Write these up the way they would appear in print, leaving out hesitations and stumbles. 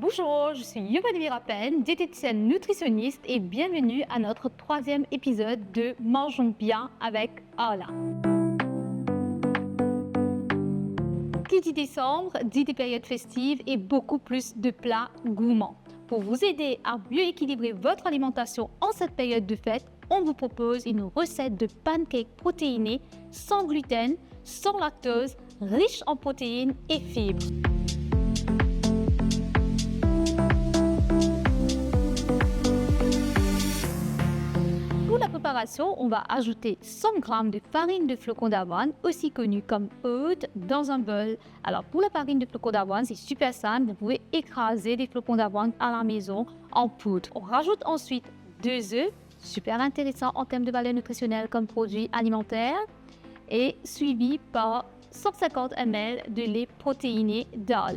Bonjour, je suis Yvonne Virapen, diététicienne nutritionniste et bienvenue à notre troisième épisode de Mangeons bien avec Ala. Qui dit décembre dit des périodes festives et beaucoup plus de plats gourmands. Pour vous aider à mieux équilibrer votre alimentation en cette période de fête, on vous propose une recette de pancakes protéinés sans gluten, sans lactose, riche en protéines et fibres. Pour la préparation, on va ajouter 100 g de farine de flocons d'avoine, aussi connue comme oat, dans un bol. Alors pour la farine de flocons d'avoine, c'est super simple, vous pouvez écraser des flocons d'avoine à la maison en poudre. On rajoute ensuite 2 œufs, super intéressant en termes de valeur nutritionnelle comme produit alimentaire, et suivi par 150 ml de lait protéiné d'âle.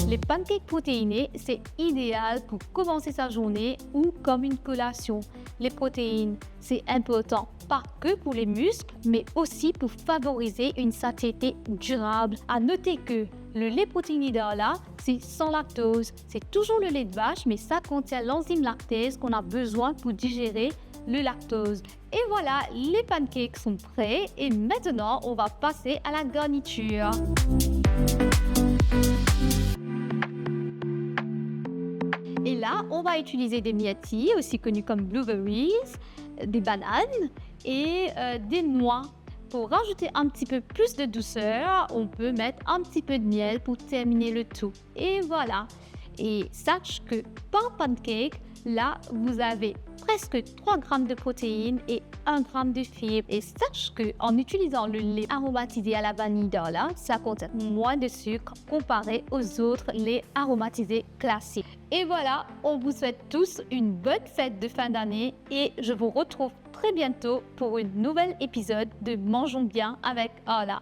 Les pancakes protéinés, c'est idéal pour commencer sa journée ou comme une collation. Les protéines, c'est important, pas que pour les muscles, mais aussi pour favoriser une satiété durable. À noter que le lait protéiné d'Arla, c'est sans lactose. C'est toujours le lait de vache, mais ça contient l'enzyme lactase qu'on a besoin pour digérer le lactose. Et voilà, les pancakes sont prêts et maintenant, on va passer à la garniture. Et là, on va utiliser des myrtilles, aussi connues comme blueberries, des bananes et des noix. Pour rajouter un petit peu plus de douceur, on peut mettre un petit peu de miel pour terminer le tout. Et voilà. Et sache que par pancake, là, vous avez presque 3 g de protéines et 1 g de fibres. Et sache qu'en utilisant le lait aromatisé à la vanille d'Arla, ça contient moins de sucre comparé aux autres laits aromatisés classiques. Et voilà, on vous souhaite tous une bonne fête de fin d'année et je vous retrouve très bientôt pour un nouvel épisode de Mangeons bien avec Arla.